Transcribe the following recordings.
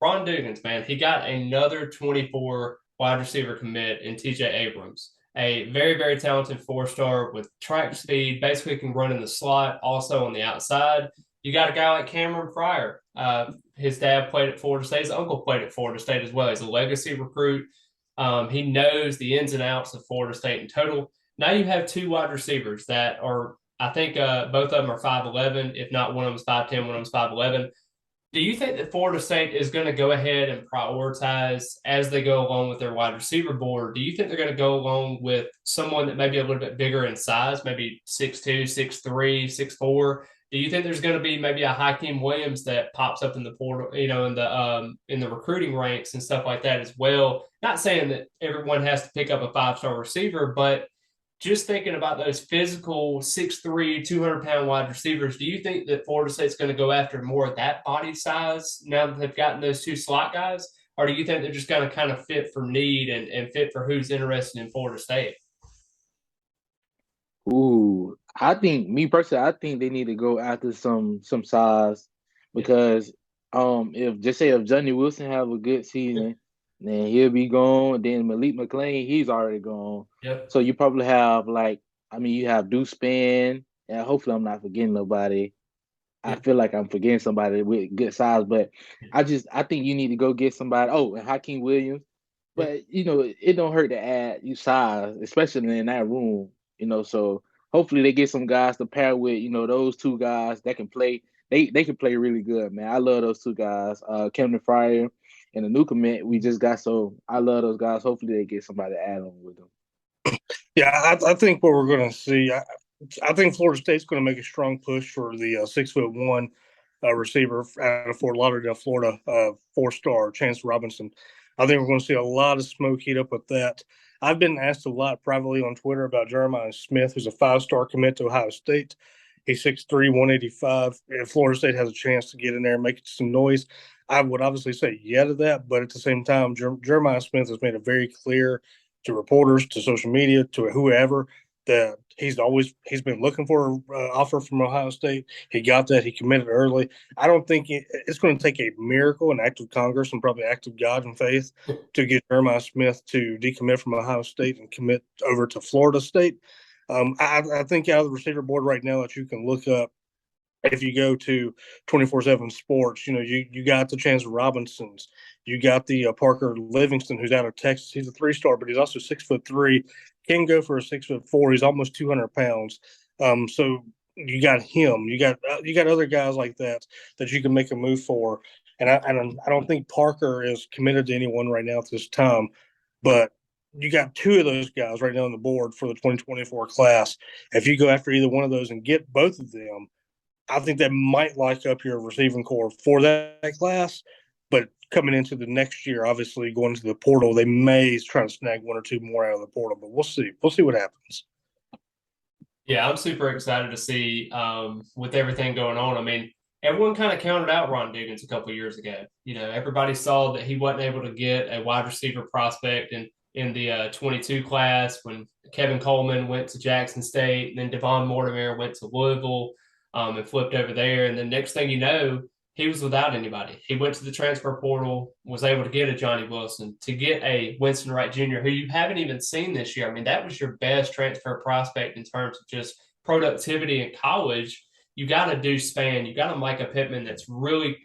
Ron Dugans, man, he got another 24 wide receiver commit in TJ Abrams, a very, very talented four-star with track speed, basically can run in the slot, also on the outside. You got a guy like Cameron Fryer. His dad played at Florida State. His uncle played at Florida State as well. He's a legacy recruit. He knows the ins and outs of Florida State in total. Now you have two wide receivers that are, I think, both of them are 5'11. If not, one of them is 5'10, one of them is 5'11. Do you think that Florida State is going to go ahead and prioritize as they go along with their wide receiver board? Do you think they're going to go along with someone that may be a little bit bigger in size, maybe 6'2", 6'3", 6'4"? Do you think there's going to be maybe a Hakeem Williams that pops up in the portal, in the recruiting ranks and stuff like that as well? Not saying that everyone has to pick up a five-star receiver, but just thinking about those physical 6'3", 200-pound wide receivers, do you think that Florida State's going to go after more of that body size now that they've gotten those two slot guys? Or do you think they're just going to kind of fit for need and fit for who's interested in Florida State? Ooh, I think me personally, I think they need to go after some size because if just say if Johnny Wilson have a good season, then he'll be gone. Then Malik McLean, he's already gone. Yep. So you probably have like I mean you have Deuce Span, and hopefully I'm not forgetting nobody. I Yep. feel like I'm forgetting somebody with good size, but I think you need to go get somebody. Oh, and Hakeem Williams. Yep. But it don't hurt to add you size, especially in that room. So hopefully they get some guys to pair with, those two guys that can play. They can play really good, man. I love those two guys, Kevin Fryer and the new commit we just got. So I love those guys. Hopefully they get somebody to add on with them. Yeah, I think what we're going to see, I think Florida State's going to make a strong push for the 6'1" receiver out of Fort Lauderdale, Florida, 4-star Chance Robinson. I think we're going to see a lot of smoke heat up with that. I've been asked a lot privately on Twitter about Jeremiah Smith, who's a 5-star commit to Ohio State. He's 6'3", 185. If Florida State has a chance to get in there and make some noise, I would obviously say yeah to that. But at the same time, Jeremiah Smith has made it very clear to reporters, to social media, to whoever that he's been looking for an offer from Ohio State. He got that. He committed early. I don't think it's going to take a miracle, an act of Congress, and probably act of God and faith to get Jeremiah Smith to decommit from Ohio State and commit over to Florida State. I think out of the receiver board right now that you can look up, if you go to 24/7 Sports, you got the Chance Robinsons, you got the Parker Livingston, who's out of Texas. He's a 3-star, but he's also 6'3", can go for a 6'4". He's almost 200 pounds. So you got him. You got other guys like that you can make a move for. And I don't think Parker is committed to anyone right now at this time, but you got two of those guys right now on the board for the 2024 class. If you go after either one of those and get both of them, I think that might lock up your receiving core for that class. But coming into the next year, obviously going to the portal, they may try to snag one or two more out of the portal. But we'll see. We'll see what happens. Yeah, I'm super excited to see with everything going on. I mean, everyone kind of counted out Ron Dugans a couple of years ago. Everybody saw that he wasn't able to get a wide receiver prospect in the 22 class when Kevin Coleman went to Jackson State, and then Devon Mortimer went to Louisville and flipped over there. And then next thing you know, he was without anybody. He went to the transfer portal, was able to get a Johnny Wilson, to get a Winston Wright Jr., who you haven't even seen this year. I mean, that was your best transfer prospect in terms of just productivity in college. You got a Deuce Span, you got a Micah Pittman that's really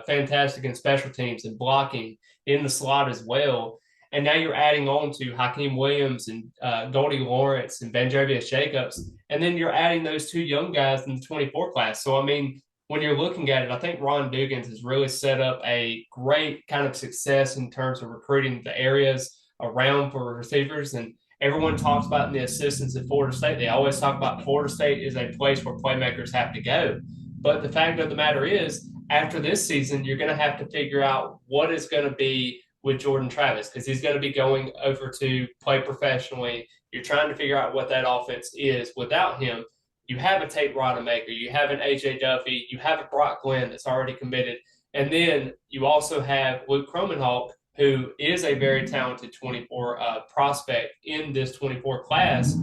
fantastic in special teams and blocking in the slot as well. And now you're adding on to Hakeem Williams and Goldie Lawrence and Banjovius Jacobs. And then you're adding those two young guys in the 24 class. So, I mean, when you're looking at it, I think Ron Dugans has really set up a great kind of success in terms of recruiting the areas around for receivers. And everyone talks about in the assistants at Florida State. They always talk about Florida State is a place where playmakers have to go. But the fact of the matter is, after this season, you're going to have to figure out what is going to be with Jordan Travis because he's going to be going over to play professionally. You're trying to figure out what that offense is without him. You have a Tate Rodemaker, you have an AJ Duffy, you have a Brock Glenn that's already committed, and then you also have Luke Kromenhoek, who is a very talented 24 prospect in this 24 class.